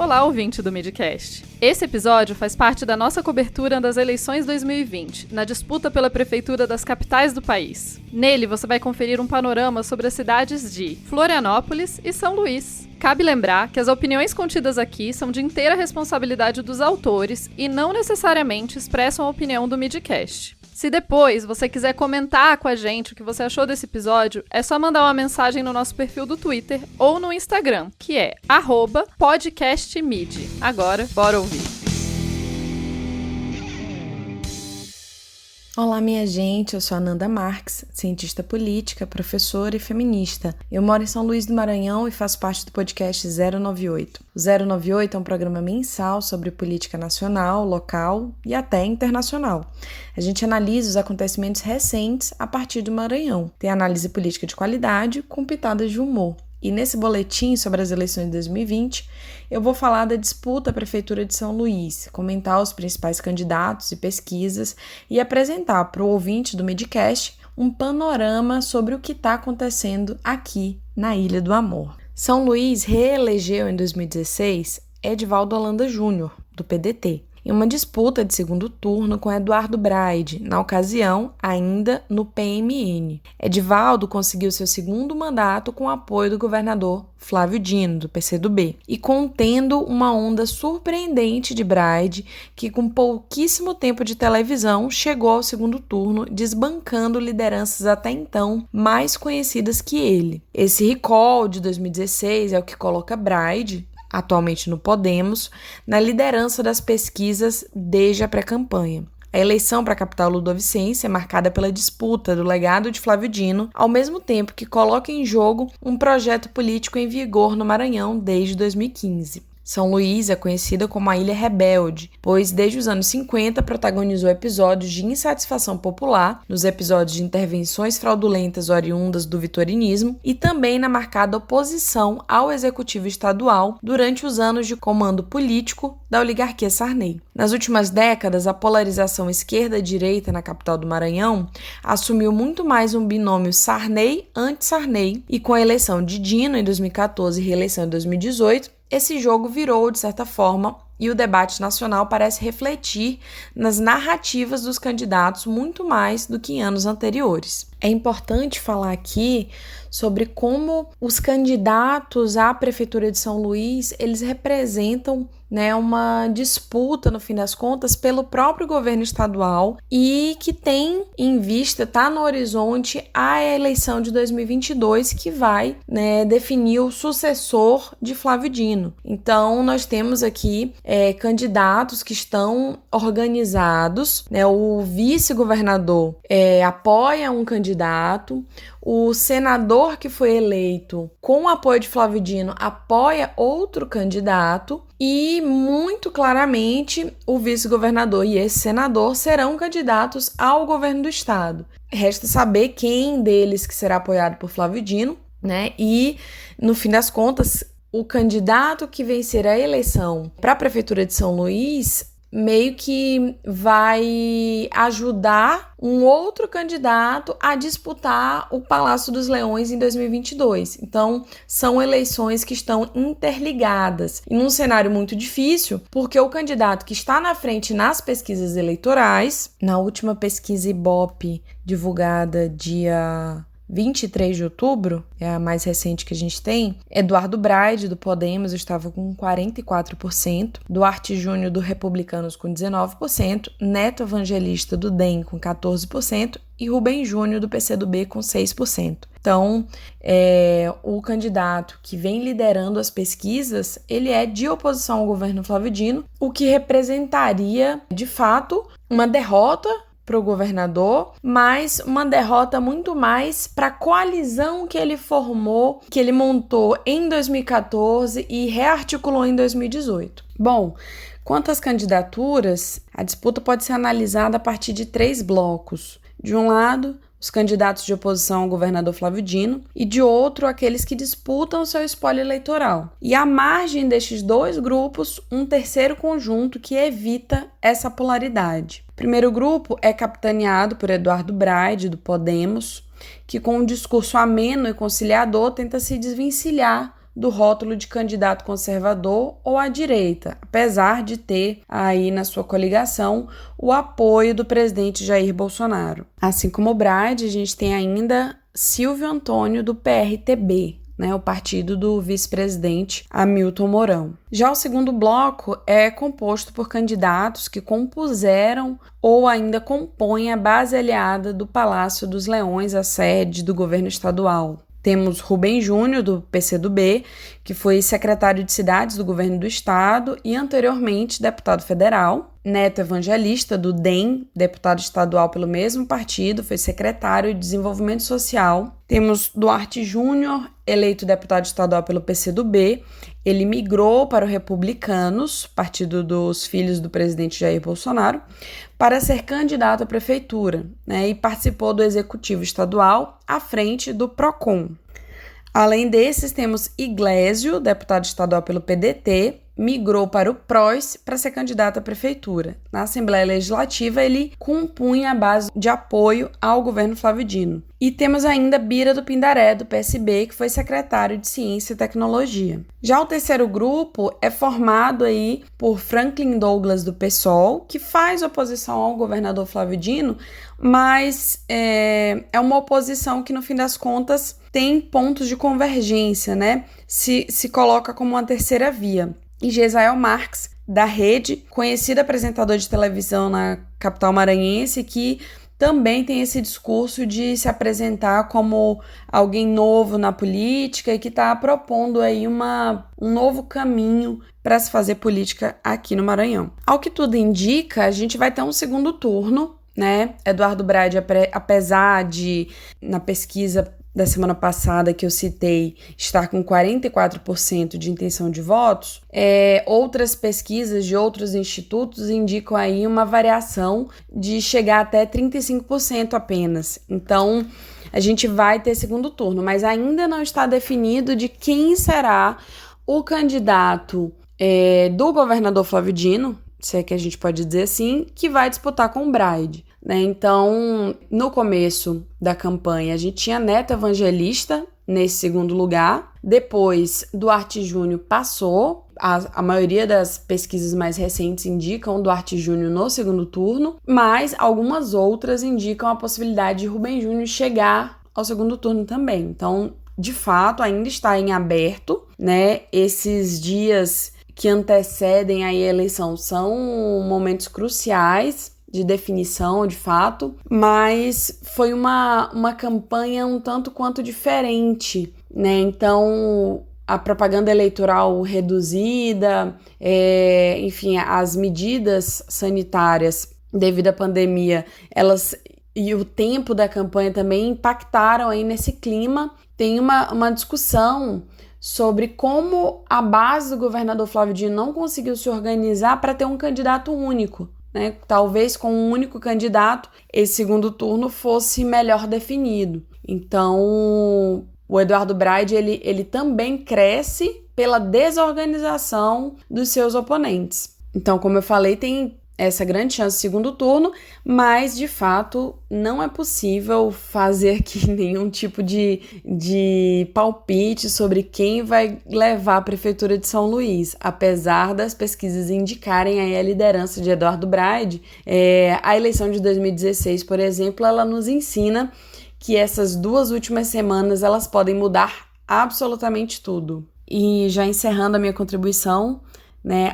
Olá, ouvinte do Midcast. Esse episódio faz parte da nossa cobertura das eleições 2020, na disputa pela prefeitura das capitais do país. Nele, você vai conferir um panorama sobre as cidades de Florianópolis e São Luís. Cabe lembrar que as opiniões contidas aqui são de inteira responsabilidade dos autores e não necessariamente expressam a opinião do Midcast. Se depois você quiser comentar com a gente o que você achou desse episódio, é só mandar uma mensagem no nosso perfil do Twitter ou no Instagram, que é @podcastmid. Agora, bora ouvir. Olá, minha gente, eu sou a Nanda Marques, cientista política, professora e feminista. Eu moro em São Luís do Maranhão e faço parte do podcast 098. O 098 é um programa mensal sobre política nacional, local e até internacional. A gente analisa os acontecimentos recentes a partir do Maranhão. Tem análise política de qualidade com pitadas de humor. E nesse boletim sobre as eleições de 2020, eu vou falar da disputa à Prefeitura de São Luís, comentar os principais candidatos e pesquisas e apresentar para o ouvinte do Midcast um panorama sobre o que está acontecendo aqui na Ilha do Amor. São Luís reelegeu em 2016 Edivaldo Holanda Júnior, do PDT, em uma disputa de segundo turno com Eduardo Braide, na ocasião ainda no PMN. Edivaldo conseguiu seu segundo mandato com o apoio do governador Flávio Dino, do PCdoB, e contendo uma onda surpreendente de Braide, que com pouquíssimo tempo de televisão chegou ao segundo turno, desbancando lideranças até então mais conhecidas que ele. Esse recall de 2016 é o que coloca Braide, atualmente no Podemos, na liderança das pesquisas desde a pré-campanha. A eleição para a capital ludovicense é marcada pela disputa do legado de Flávio Dino, ao mesmo tempo que coloca em jogo um projeto político em vigor no Maranhão desde 2015. São Luís é conhecida como a Ilha Rebelde, pois desde os anos 50 protagonizou episódios de insatisfação popular, nos episódios de intervenções fraudulentas oriundas do vitorianismo e também na marcada oposição ao executivo estadual durante os anos de comando político da oligarquia Sarney. Nas últimas décadas, a polarização esquerda-direita na capital do Maranhão assumiu muito mais um binômio Sarney-anti-Sarney e com a eleição de Dino em 2014 e reeleição em 2018, esse jogo virou, de certa forma, e o debate nacional parece refletir nas narrativas dos candidatos muito mais do que em anos anteriores. É importante falar aqui sobre como os candidatos à Prefeitura de São Luís, eles representam uma disputa, no fim das contas, pelo próprio governo estadual e que tem em vista, está no horizonte, a eleição de 2022 que vai definir o sucessor de Flávio Dino. Então, nós temos aqui candidatos que estão organizados, o vice-governador apoia um candidato, o senador que foi eleito com o apoio de Flávio Dino apoia outro candidato e, muito claramente, o vice-governador e esse senador serão candidatos ao governo do estado. Resta saber quem deles que será apoiado por Flávio Dino, e, no fim das contas, o candidato que vencer a eleição para a Prefeitura de São Luís meio que vai ajudar um outro candidato a disputar o Palácio dos Leões em 2022. Então, são eleições que estão interligadas. E num cenário muito difícil, porque o candidato que está na frente nas pesquisas eleitorais, na última pesquisa Ibope divulgada dia 23 de outubro, é a mais recente que a gente tem, Eduardo Braide, do Podemos, estava com 44%, Duarte Júnior, do Republicanos, com 19%, Neto Evangelista, do DEM, com 14%, e Rubem Júnior, do PCdoB, com 6%. Então, o candidato que vem liderando as pesquisas, ele é de oposição ao governo Flávio Dino, o que representaria, de fato, uma derrota para o governador, mas uma derrota muito mais para a coalizão que ele formou, que ele montou em 2014 e rearticulou em 2018. Bom, quanto às candidaturas, a disputa pode ser analisada a partir de 3 blocos. De um lado, os candidatos de oposição ao governador Flávio Dino, e de outro, aqueles que disputam seu espólio eleitoral. E à margem destes 2 grupos, um terceiro conjunto que evita essa polaridade. O primeiro grupo é capitaneado por Eduardo Braide, do Podemos, que com um discurso ameno e conciliador tenta se desvencilhar do rótulo de candidato conservador ou à direita, apesar de ter aí na sua coligação o apoio do presidente Jair Bolsonaro. Assim como o Braide, a gente tem ainda Silvio Antônio do PRTB, o partido do vice-presidente Hamilton Mourão. Já o segundo bloco é composto por candidatos que compuseram ou ainda compõem a base aliada do Palácio dos Leões, a sede do governo estadual. Temos Rubem Júnior, do PCdoB, que foi secretário de Cidades do governo do estado e anteriormente deputado federal. Neto Evangelista, do DEM, deputado estadual pelo mesmo partido, foi secretário de Desenvolvimento Social. Temos Duarte Júnior, eleito deputado estadual pelo PCdoB. Ele migrou para o Republicanos, partido dos filhos do presidente Jair Bolsonaro, para ser candidato à prefeitura, e participou do executivo estadual à frente do PROCON. Além desses, temos Iglesio, deputado estadual pelo PDT, migrou para o PROS para ser candidato à prefeitura. Na Assembleia Legislativa, ele compunha a base de apoio ao governo Flávio Dino. E temos ainda Bira do Pindaré, do PSB, que foi secretário de Ciência e Tecnologia. Já o terceiro grupo é formado aí por Franklin Douglas, do PSOL, que faz oposição ao governador Flávio Dino, mas é uma oposição que, no fim das contas, tem pontos de convergência, se coloca como uma terceira via. E Gesael Marques, da Rede, conhecido apresentador de televisão na capital maranhense, que também tem esse discurso de se apresentar como alguém novo na política e que está propondo aí um novo caminho para se fazer política aqui no Maranhão. Ao que tudo indica, a gente vai ter um segundo turno, Eduardo Braide, apesar de, na pesquisa da semana passada que eu citei, estar com 44% de intenção de votos, outras pesquisas de outros institutos indicam aí uma variação de chegar até 35% apenas. Então, a gente vai ter segundo turno, mas ainda não está definido de quem será o candidato do governador Flávio Dino, se é que a gente pode dizer assim, que vai disputar com o Braide. Então, no começo da campanha, a gente tinha Neto Evangelista nesse segundo lugar. Depois, Duarte Júnior passou. A maioria das pesquisas mais recentes indicam Duarte Júnior no segundo turno, mas algumas outras indicam a possibilidade de Rubem Júnior chegar ao segundo turno também. Então, de fato, ainda está em aberto, Esses dias que antecedem aí a eleição são momentos cruciais de definição, de fato, mas foi uma campanha um tanto quanto diferente, Então, a propaganda eleitoral reduzida, enfim, as medidas sanitárias devido à pandemia, elas e o tempo da campanha também impactaram aí nesse clima. Tem uma discussão sobre como a base do governador Flávio Dino não conseguiu se organizar para ter um candidato único. Talvez com um único candidato, esse segundo turno fosse melhor definido. Então, o Eduardo Braide, ele também cresce pela desorganização dos seus oponentes. Então, como eu falei, tem essa grande chance de segundo turno, mas, de fato, não é possível fazer aqui nenhum tipo de palpite sobre quem vai levar a Prefeitura de São Luís, apesar das pesquisas indicarem aí a liderança de Eduardo Braide. A eleição de 2016, por exemplo, ela nos ensina que essas 2 últimas semanas elas podem mudar absolutamente tudo. E já encerrando a minha contribuição,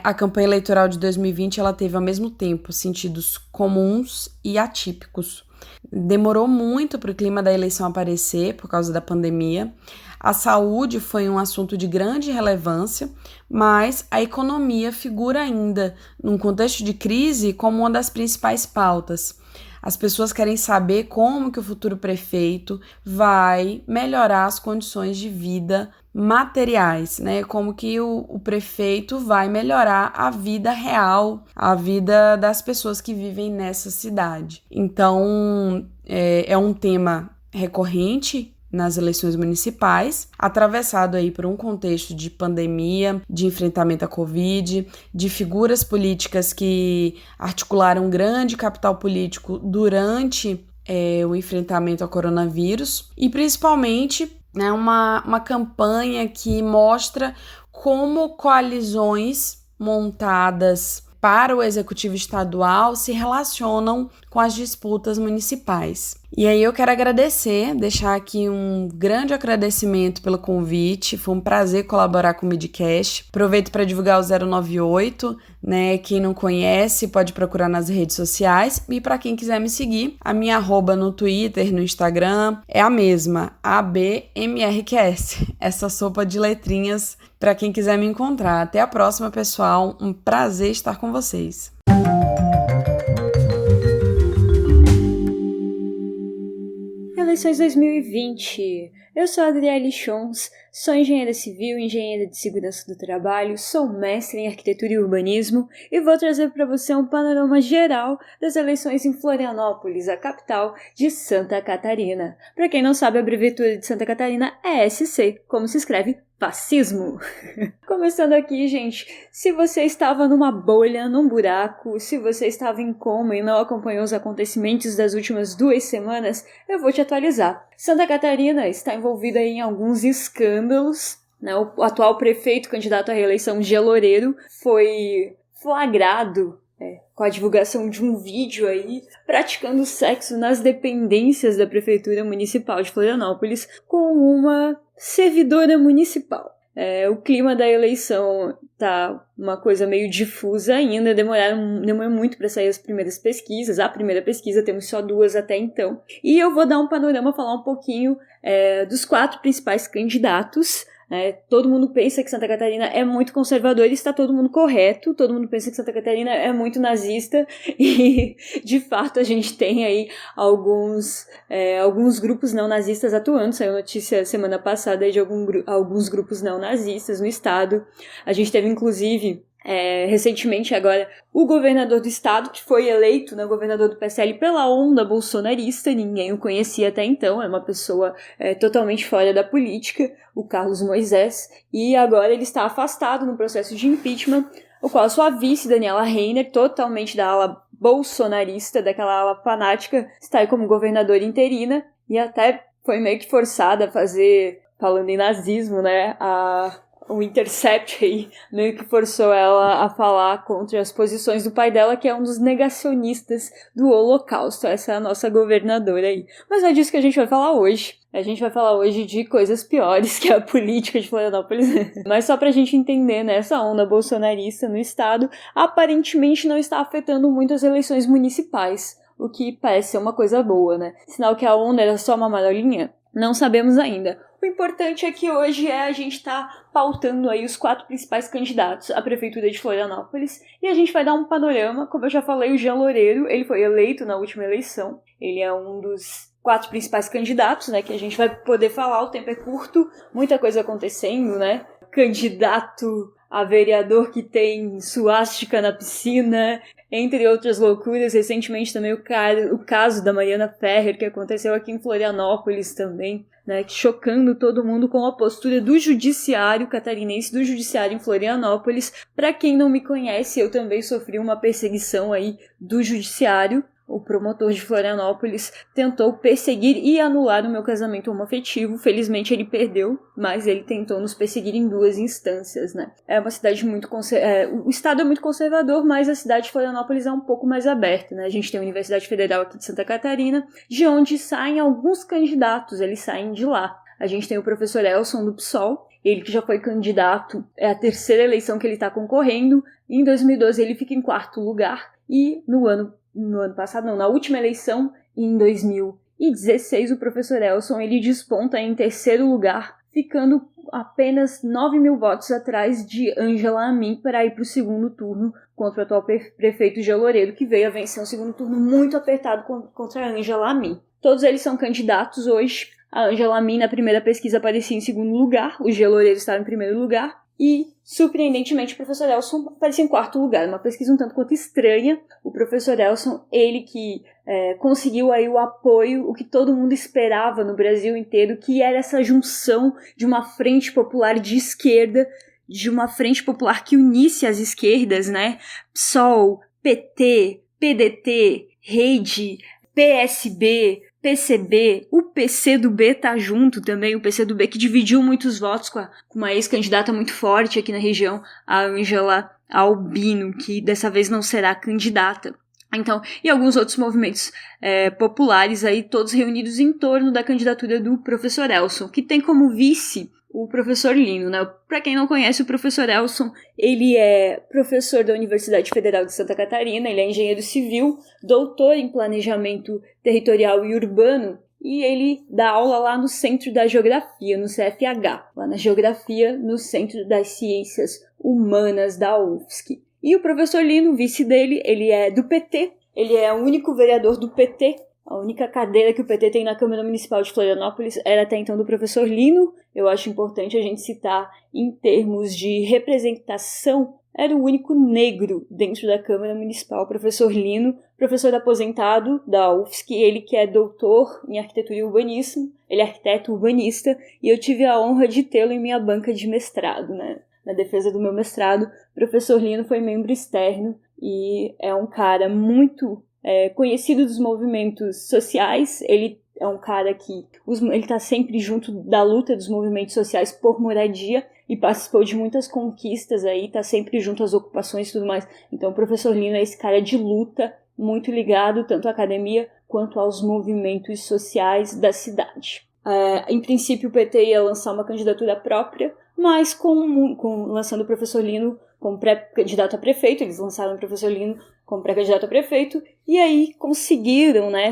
a campanha eleitoral de 2020 ela teve ao mesmo tempo sentidos comuns e atípicos. Demorou muito para o clima da eleição aparecer por causa da pandemia. A saúde foi um assunto de grande relevância, mas a economia figura ainda, num contexto de crise, como uma das principais pautas. As pessoas querem saber como que o futuro prefeito vai melhorar as condições de vida materiais, Como que o prefeito vai melhorar a vida real, a vida das pessoas que vivem nessa cidade. Então, é um tema recorrente nas eleições municipais, atravessado aí por um contexto de pandemia, de enfrentamento à Covid, de figuras políticas que articularam um grande capital político durante o enfrentamento ao coronavírus e principalmente né? Uma campanha que mostra como coalizões montadas para o executivo estadual se relacionam com as disputas municipais. E aí eu quero deixar aqui um grande agradecimento pelo convite, foi um prazer colaborar com o Midcast. Aproveito para divulgar o 098, né? Quem não conhece pode procurar nas redes sociais, e para quem quiser me seguir, a minha arroba no Twitter, no Instagram, é a mesma, ABMRQS, essa sopa de letrinhas para quem quiser me encontrar. Até a próxima, pessoal, um prazer estar com vocês. Eleições 2020. Eu sou a Adriele Chons, sou engenheira civil, engenheira de segurança do trabalho, sou mestre em arquitetura e urbanismo e vou trazer para você um panorama geral das eleições em Florianópolis, a capital de Santa Catarina. Para quem não sabe, a abreviatura de Santa Catarina é SC, como se escreve fascismo. Começando aqui, gente, se você estava numa bolha, num buraco, se você estava em coma e não acompanhou os acontecimentos das últimas 2 semanas, eu vou te atualizar. Santa Catarina está envolvida em alguns escândalos, né? O atual prefeito candidato à reeleição, Geloreiro, foi flagrado com a divulgação de um vídeo aí, praticando sexo nas dependências da Prefeitura Municipal de Florianópolis com uma servidora municipal. O clima da eleição tá uma coisa meio difusa ainda, demorou muito para sair as primeiras pesquisas. A primeira pesquisa, temos só 2 até então. E eu vou dar um panorama, falar um pouquinho dos 4 principais candidatos. Todo mundo pensa que Santa Catarina é muito conservador e está todo mundo correto. Todo mundo pensa que Santa Catarina é muito nazista e, de fato, a gente tem aí alguns grupos não-nazistas atuando. Saiu notícia semana passada aí de alguns grupos não-nazistas no estado. A gente teve, inclusive, recentemente agora, o governador do estado, que foi eleito, né, governador do PSL pela onda bolsonarista, ninguém o conhecia até então, é uma pessoa totalmente fora da política, o Carlos Moisés, e agora ele está afastado no processo de impeachment, o qual a sua vice, Daniela Reiner, totalmente da ala bolsonarista, daquela ala fanática, está aí como governadora interina, e até foi meio que forçada a fazer, falando em nazismo, né, o Intercept aí meio que forçou ela a falar contra as posições do pai dela, que é um dos negacionistas do Holocausto. Essa é a nossa governadora aí. Mas não é disso que a gente vai falar hoje. A gente vai falar hoje de coisas piores, que é a política de Florianópolis. Mas só pra gente entender, né, essa onda bolsonarista no estado aparentemente não está afetando muito as eleições municipais, o que parece ser uma coisa boa, né? Sinal que a onda era só uma marolinha? Não sabemos ainda. O importante é que hoje a gente está pautando aí os 4 principais candidatos à Prefeitura de Florianópolis e a gente vai dar um panorama. Como eu já falei, o Jean Loureiro, ele foi eleito na última eleição, ele é um dos 4 principais candidatos, né, que a gente vai poder falar, o tempo é curto, muita coisa acontecendo, né, candidato a vereador que tem suástica na piscina, entre outras loucuras. Recentemente também o caso da Mariana Ferrer, que aconteceu aqui em Florianópolis também, né, chocando todo mundo com a postura do judiciário catarinense, do judiciário em Florianópolis. Para quem não me conhece, eu também sofri uma perseguição aí do judiciário. O promotor de Florianópolis tentou perseguir e anular o meu casamento homoafetivo. Felizmente ele perdeu, mas ele tentou nos perseguir em 2 instâncias, né? É uma cidade muito o estado é muito conservador, mas a cidade de Florianópolis é um pouco mais aberta, né? A gente tem a Universidade Federal aqui de Santa Catarina, de onde saem alguns candidatos, eles saem de lá. A gente tem o professor Elson do PSOL, ele que já foi candidato, é a 3ª eleição que ele está concorrendo. Em 2012 ele fica em 4º lugar e na última eleição, em 2016, o professor Elson, ele desponta em 3º lugar, ficando apenas 9.000 votos atrás de Ângela Amin para ir para o 2º turno contra o atual prefeito Jean Loureiro, que veio a vencer um 2º turno muito apertado contra a Ângela Amin. Todos eles são candidatos hoje. A Ângela Amin, na primeira pesquisa, aparecia em 2º lugar, o Jean Loureiro estava em 1º lugar, e, surpreendentemente, o professor Elson aparecia em 4º lugar. Uma pesquisa um tanto quanto estranha. O professor Elson, ele que conseguiu aí o apoio, o que todo mundo esperava no Brasil inteiro, que era essa junção de uma frente popular de esquerda, de uma frente popular que unisse as esquerdas, né? PSOL, PT, PDT, Rede, PSB, PCB, o PCdoB tá junto também, o PCdoB que dividiu muitos votos com uma ex-candidata muito forte aqui na região, a Ângela Albino, que dessa vez não será candidata. Então, e alguns outros movimentos populares aí, todos reunidos em torno da candidatura do professor Elson, que tem como vice o professor Lino, né? Para quem não conhece, o professor Elson, ele é professor da Universidade Federal de Santa Catarina, ele é engenheiro civil, doutor em planejamento territorial e urbano, e ele dá aula lá no Centro da Geografia, no CFH, lá na Geografia, no Centro das Ciências Humanas da UFSC. E o professor Lino, o vice dele, ele é do PT, ele é o único vereador do PT. A única cadeira que o PT tem na Câmara Municipal de Florianópolis era até então do professor Lino. Eu acho importante a gente citar em termos de representação. Era o único negro dentro da Câmara Municipal, o professor Lino, professor aposentado da UFSC, ele que é doutor em arquitetura e urbanismo, ele é arquiteto urbanista, e eu tive a honra de tê-lo em minha banca de mestrado, né? Na defesa do meu mestrado. O professor Lino foi membro externo e é um cara muito conhecido dos movimentos sociais. Ele é um cara que ele está sempre junto da luta dos movimentos sociais por moradia e participou de muitas conquistas aí, está sempre junto às ocupações e tudo mais. Então o professor Lino é esse cara de luta, muito ligado tanto à academia quanto aos movimentos sociais da cidade. Em princípio o PT ia lançar uma candidatura própria, mas lançando o professor Lino como pré-candidato a prefeito, eles lançaram o professor Lino como pré-candidato a prefeito, e aí conseguiram, né,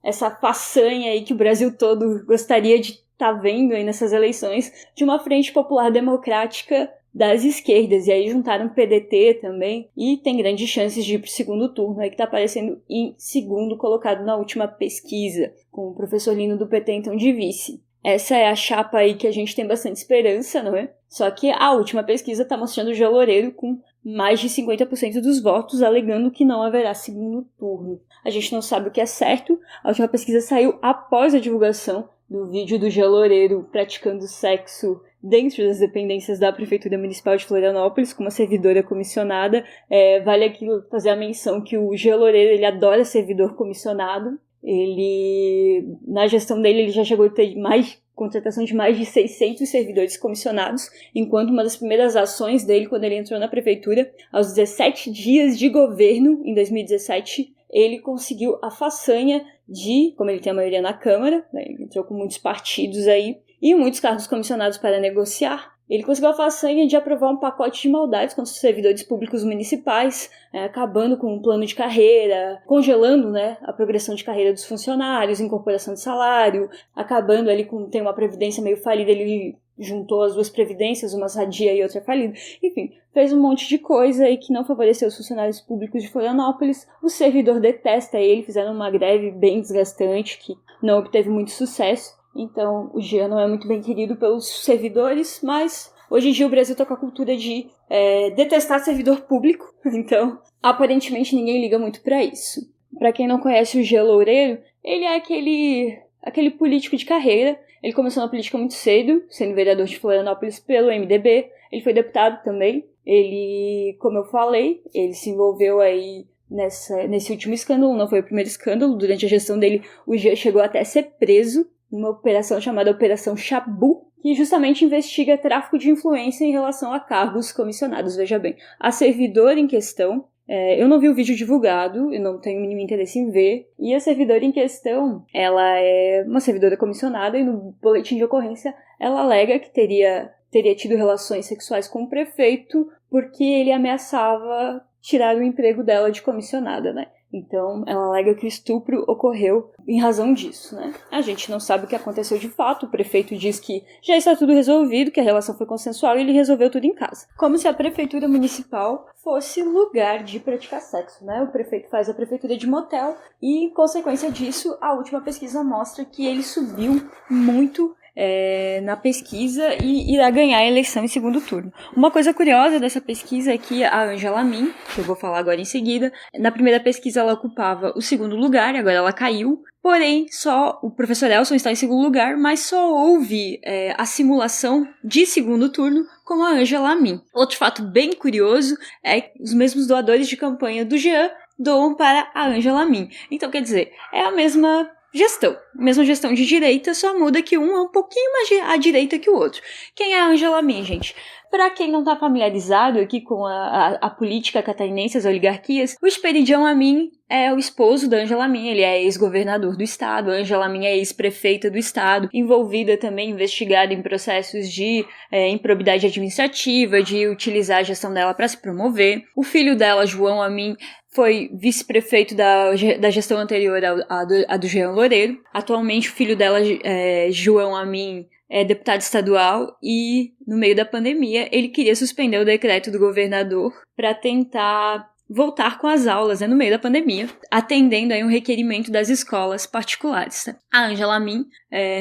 essa façanha aí que o Brasil todo gostaria de estar vendo aí nessas eleições, de uma frente popular democrática das esquerdas, e aí juntaram o PDT também, e tem grandes chances de ir para o segundo turno, aí que está aparecendo em segundo colocado na última pesquisa, com o professor Lino do PT então de vice. Essa é a chapa aí que a gente tem bastante esperança, não é? Só que a última pesquisa está mostrando o Jean Loureiro com mais de 50% dos votos, alegando que não haverá segundo turno. A gente não sabe o que é certo. A última pesquisa saiu após a divulgação do vídeo do Jean Loureiro praticando sexo dentro das dependências da Prefeitura Municipal de Florianópolis, com uma servidora comissionada. Vale aqui fazer a menção que o Jean Loureiro, ele adora servidor comissionado. Ele, na gestão dele, ele já chegou a ter contratação de mais de 600 servidores comissionados, enquanto uma das primeiras ações dele, quando ele entrou na prefeitura, aos 17 dias de governo, em 2017, ele conseguiu a façanha de, como ele tem a maioria na Câmara, né, ele entrou com muitos partidos aí, e muitos cargos comissionados para negociar, ele conseguiu a façanha de aprovar um pacote de maldades contra os servidores públicos municipais, acabando com um plano de carreira, congelando, né, a progressão de carreira dos funcionários, incorporação de salário, acabando ali com tem uma previdência meio falida, ele juntou as duas previdências, uma sadia e outra falida. Enfim, fez um monte de coisa aí que não favoreceu os funcionários públicos de Florianópolis. O servidor detesta ele, fizeram uma greve bem desgastante que não obteve muito sucesso. Então, o Jean não é muito bem querido pelos servidores, mas hoje em dia o Brasil está com a cultura de detestar servidor público, então, aparentemente ninguém liga muito para isso. Para quem não conhece o Jean Loureiro, ele é aquele político de carreira. Ele começou na política muito cedo, sendo vereador de Florianópolis pelo MDB, ele foi deputado também. Ele, como eu falei, ele se envolveu aí nesse último escândalo, não foi o primeiro escândalo. Durante a gestão dele, o Jean chegou até a ser preso numa operação chamada Operação Chabu, que justamente investiga tráfico de influência em relação a cargos comissionados. Veja bem, a servidora em questão, eu não vi o vídeo divulgado, eu não tenho o mínimo interesse em ver, e a servidora em questão, ela é uma servidora comissionada, e no boletim de ocorrência ela alega que teria tido relações sexuais com o prefeito porque ele ameaçava tirar o emprego dela de comissionada, né? Então, ela alega que o estupro ocorreu em razão disso, né? A gente não sabe o que aconteceu de fato. O prefeito diz que já está tudo resolvido, que a relação foi consensual e ele resolveu tudo em casa. Como se a prefeitura municipal fosse lugar de praticar sexo, né? O prefeito faz a prefeitura de motel e, em consequência disso, a última pesquisa mostra que ele subiu muito na pesquisa e irá ganhar a eleição em segundo turno. Uma coisa curiosa dessa pesquisa é que a Ângela Min, que eu vou falar agora em seguida, na primeira pesquisa ela ocupava o segundo lugar, agora ela caiu, porém só o professor Elson está em segundo lugar, mas só houve a simulação de segundo turno com a Ângela Min. Outro fato bem curioso é que os mesmos doadores de campanha do Jean doam para a Ângela Min. Então, quer dizer, é a mesma gestão. Mesma gestão de direita, só muda que um é um pouquinho mais à direita que o outro. Quem é a Ângela Amin, gente? Para quem não está familiarizado aqui com a política catarinense, as oligarquias, o Esperidião Amin é o esposo da Ângela Amin, ele é ex-governador do estado, a Ângela Amin é ex-prefeita do estado, envolvida também, investigada em processos de improbidade administrativa, de utilizar a gestão dela para se promover. O filho dela, João Amin, foi vice-prefeito da gestão anterior à do Jean Loureiro. Atualmente, o filho dela, João Amin, é deputado estadual e, no meio da pandemia, ele queria suspender o decreto do governador para tentar voltar com as aulas, no meio da pandemia, atendendo aí um requerimento das escolas particulares. A Ângela Amin,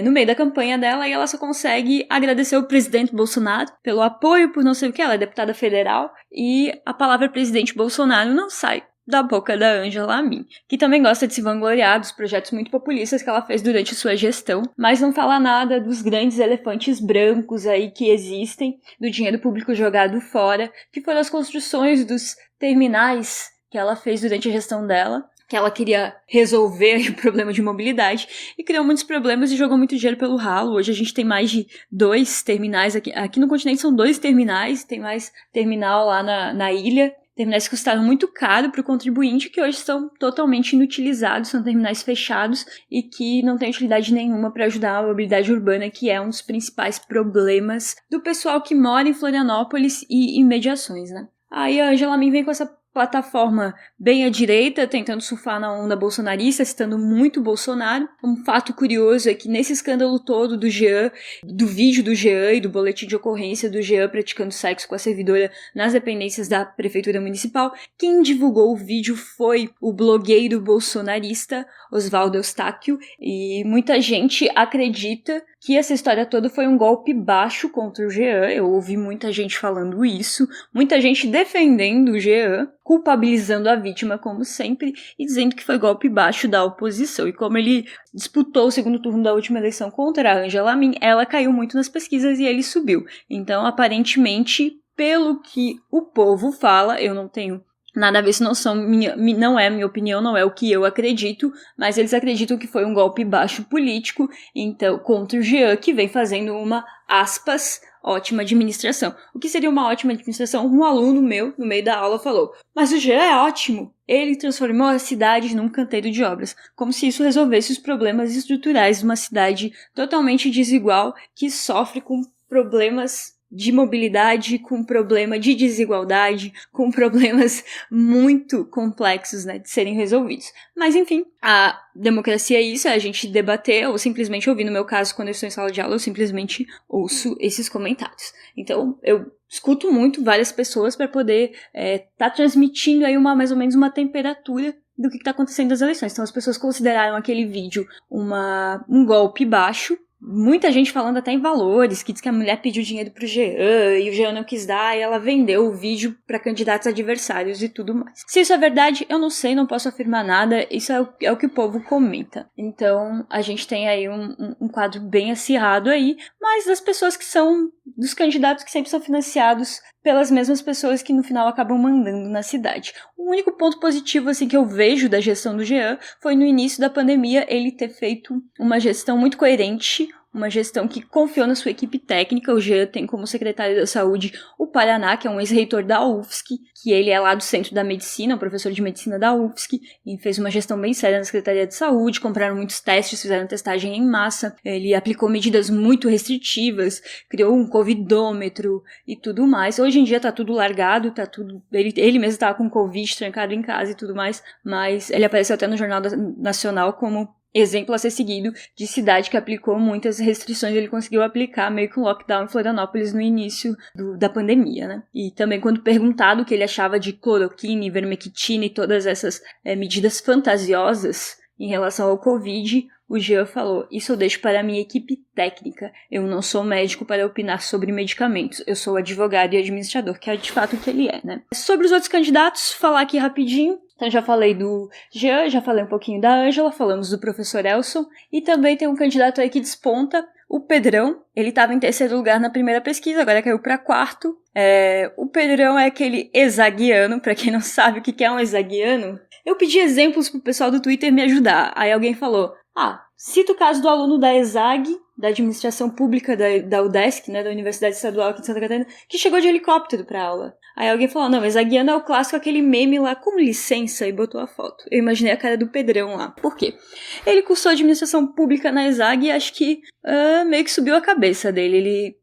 no meio da campanha dela, ela só consegue agradecer o presidente Bolsonaro pelo apoio, por não sei o que, ela é deputada federal, e a palavra presidente Bolsonaro não sai da boca da Ângela Amin, que também gosta de se vangloriar dos projetos muito populistas que ela fez durante sua gestão, mas não fala nada dos grandes elefantes brancos aí que existem, do dinheiro público jogado fora, que foram as construções dos terminais que ela fez durante a gestão dela, que ela queria resolver o problema de mobilidade, e criou muitos problemas e jogou muito dinheiro pelo ralo. Hoje a gente tem mais de 2 terminais aqui no continente, são 2 terminais, tem mais terminal lá na ilha, terminais que custaram muito caro para o contribuinte, que hoje estão totalmente inutilizados, são terminais fechados e que não têm utilidade nenhuma para ajudar a mobilidade urbana, que é um dos principais problemas do pessoal que mora em Florianópolis e imediações, né? Aí a Ângela Amin vem com essa plataforma bem à direita, tentando surfar na onda bolsonarista, citando muito Bolsonaro. Um fato curioso é que nesse escândalo todo do Jean, do vídeo do Jean e do boletim de ocorrência do Jean praticando sexo com a servidora nas dependências da prefeitura municipal, quem divulgou o vídeo foi o blogueiro bolsonarista Oswaldo Eustáquio, e muita gente acredita que essa história toda foi um golpe baixo contra o Jean. Eu ouvi muita gente falando isso, muita gente defendendo o Jean, culpabilizando a vítima como sempre e dizendo que foi golpe baixo da oposição. E como ele disputou o segundo turno da última eleição contra a Ângela Amin, ela caiu muito nas pesquisas e ele subiu. Então, aparentemente, pelo que o povo fala, eu não tenho nada a ver, isso não é minha opinião, não é o que eu acredito, mas eles acreditam que foi um golpe baixo político, então, contra o Jean, que vem fazendo uma, aspas, ótima administração. O que seria uma ótima administração? Um aluno meu, no meio da aula, falou: mas o Jean é ótimo, ele transformou a cidade num canteiro de obras, como se isso resolvesse os problemas estruturais de uma cidade totalmente desigual, que sofre com problemas de mobilidade, com problema de desigualdade, com problemas muito complexos, né, de serem resolvidos. Mas, enfim, a democracia é isso, é a gente debater ou simplesmente ouvir. No meu caso, quando eu estou em sala de aula, eu simplesmente ouço esses comentários. Então, eu escuto muito várias pessoas para poder tá transmitindo aí mais ou menos uma temperatura do que está acontecendo nas eleições. Então, as pessoas consideraram aquele vídeo um golpe baixo. Muita gente falando até em valores, que diz que a mulher pediu dinheiro pro Jean e o Jean não quis dar e ela vendeu o vídeo para candidatos adversários e tudo mais. Se isso é verdade, eu não sei, não posso afirmar nada, isso é o que o povo comenta. Então, a gente tem aí um quadro bem acirrado aí, mas das pessoas que são, dos candidatos que sempre são financiados pelas mesmas pessoas que no final acabam mandando na cidade. O único ponto positivo assim que eu vejo da gestão do Jean foi no início da pandemia ele ter feito uma gestão muito coerente, uma gestão que confiou na sua equipe técnica. O Jean tem como secretário da Saúde o Paraná, que é um ex-reitor da UFSC, que ele é lá do Centro da Medicina, um professor de medicina da UFSC, e fez uma gestão bem séria na Secretaria de Saúde, compraram muitos testes, fizeram testagem em massa, ele aplicou medidas muito restritivas, criou um covidômetro e tudo mais. Hoje em dia tá tudo largado, tá tudo... Ele mesmo tava com Covid, trancado em casa e tudo mais, mas ele apareceu até no Jornal Nacional como exemplo a ser seguido de cidade que aplicou muitas restrições. Ele conseguiu aplicar meio que um lockdown em Florianópolis no início da pandemia, né? E também quando perguntado o que ele achava de cloroquina, ivermectina e todas essas medidas fantasiosas em relação ao Covid, o Jean falou: isso eu deixo para a minha equipe técnica. Eu não sou médico para opinar sobre medicamentos. Eu sou advogado e administrador, que é de fato o que ele é, né? Sobre os outros candidatos, falar aqui rapidinho. Então já falei do Jean, já falei um pouquinho da Ângela, falamos do professor Elson, e também tem um candidato aí que desponta, o Pedrão. Ele estava em 3º lugar na primeira pesquisa, agora caiu para 4º. O Pedrão é aquele exaguiano, para quem não sabe o que é um exaguiano. Eu pedi exemplos pro pessoal do Twitter me ajudar, aí alguém falou: Cita o caso do aluno da ESAG, da Administração Pública da UDESC, né, da Universidade Estadual aqui de Santa Catarina, que chegou de helicóptero pra aula. Aí alguém falou, não, ESAGiano é o clássico, aquele meme lá, com licença, e botou a foto. Eu imaginei a cara do Pedrão lá. Por quê? Ele cursou Administração Pública na ESAG e acho que meio que subiu a cabeça dele. Ele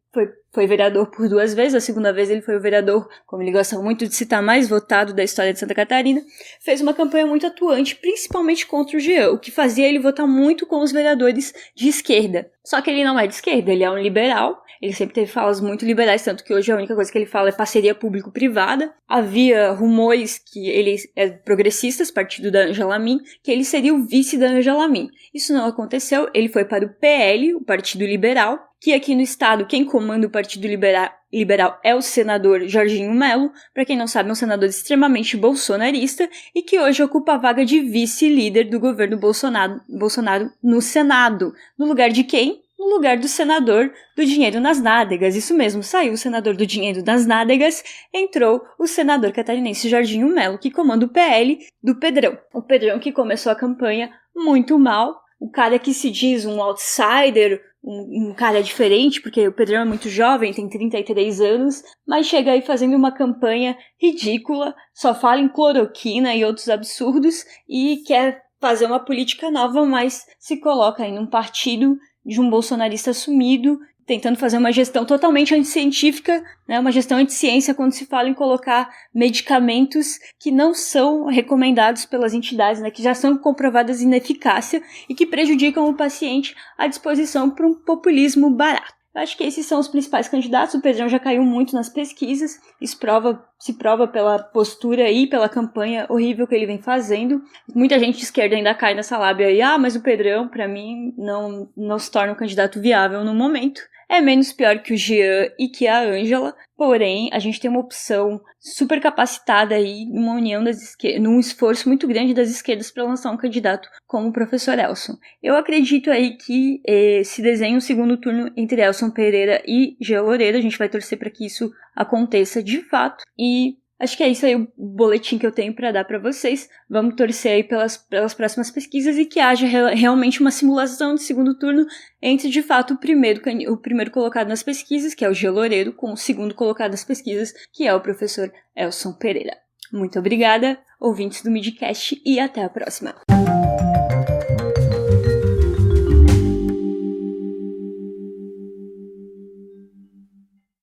foi vereador por 2 vezes, a segunda vez ele foi o vereador, como ele gosta muito de citar, mais votado da história de Santa Catarina, fez uma campanha muito atuante, principalmente contra o Jean, o que fazia ele votar muito com os vereadores de esquerda. Só que ele não é de esquerda, ele é um liberal, ele sempre teve falas muito liberais, tanto que hoje a única coisa que ele fala é parceria público-privada. Havia rumores que ele é progressista, partido da Ângela Amin, que ele seria o vice da Ângela Amin. Isso não aconteceu, ele foi para o PL, o Partido Liberal, que aqui no estado, quem comanda o Partido Liberal é o senador Jorginho Melo, para quem não sabe, é um senador extremamente bolsonarista e que hoje ocupa a vaga de vice-líder do governo Bolsonaro no Senado. No lugar de quem? No lugar do senador do dinheiro nas nádegas. Isso mesmo, saiu o senador do dinheiro nas nádegas, entrou o senador catarinense Jorginho Melo, que comanda o PL do Pedrão. O Pedrão que começou a campanha muito mal, o cara que se diz um outsider, um cara diferente, porque o Pedrão é muito jovem, tem 33 anos, mas chega aí fazendo uma campanha ridícula, só fala em cloroquina e outros absurdos, e quer fazer uma política nova, mas se coloca aí num partido de um bolsonarista assumido, tentando fazer uma gestão totalmente anticientífica, né, uma gestão anti-ciência quando se fala em colocar medicamentos que não são recomendados pelas entidades, né, que já são comprovadas ineficácia e que prejudicam o paciente à disposição para um populismo barato. Eu acho que esses são os principais candidatos. O Pedrão já caiu muito nas pesquisas, se prova pela postura e pela campanha horrível que ele vem fazendo. Muita gente de esquerda ainda cai nessa lábia aí, mas o Pedrão, pra mim, não se torna um candidato viável no momento. É menos pior que o Jean e que a Ângela, porém, a gente tem uma opção super capacitada aí, uma união das esquerdas, num esforço muito grande das esquerdas para lançar um candidato como o professor Elson. Eu acredito aí que se desenha um segundo turno entre Elson Pereira e Jean Loureiro, a gente vai torcer para que isso aconteça de fato, e acho que é isso aí o boletim que eu tenho para dar para vocês. Vamos torcer aí pelas próximas pesquisas e que haja realmente uma simulação de segundo turno entre, de fato, o primeiro colocado nas pesquisas, que é o Jean Loureiro, com o segundo colocado nas pesquisas, que é o professor Elson Pereira. Muito obrigada, ouvintes do Midcast, e até a próxima.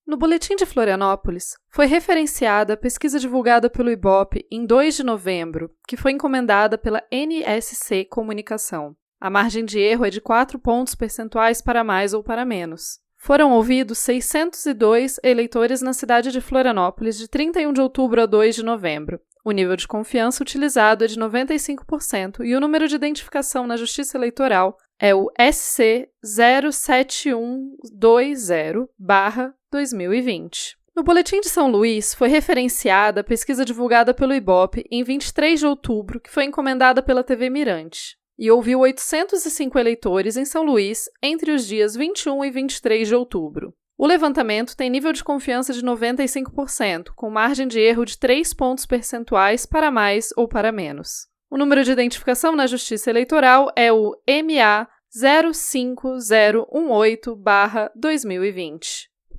No Boletim de Florianópolis, foi referenciada a pesquisa divulgada pelo Ibope em 2 de novembro, que foi encomendada pela NSC Comunicação. A margem de erro é de 4 pontos percentuais para mais ou para menos. Foram ouvidos 602 eleitores na cidade de Florianópolis de 31 de outubro a 2 de novembro. O nível de confiança utilizado é de 95% e o número de identificação na Justiça Eleitoral é o SC 07120/2020. No Boletim de São Luís, foi referenciada a pesquisa divulgada pelo Ibope em 23 de outubro, que foi encomendada pela TV Mirante, e ouviu 805 eleitores em São Luís entre os dias 21 e 23 de outubro. O levantamento tem nível de confiança de 95%, com margem de erro de 3 pontos percentuais para mais ou para menos. O número de identificação na Justiça Eleitoral é o MA 05018/2020.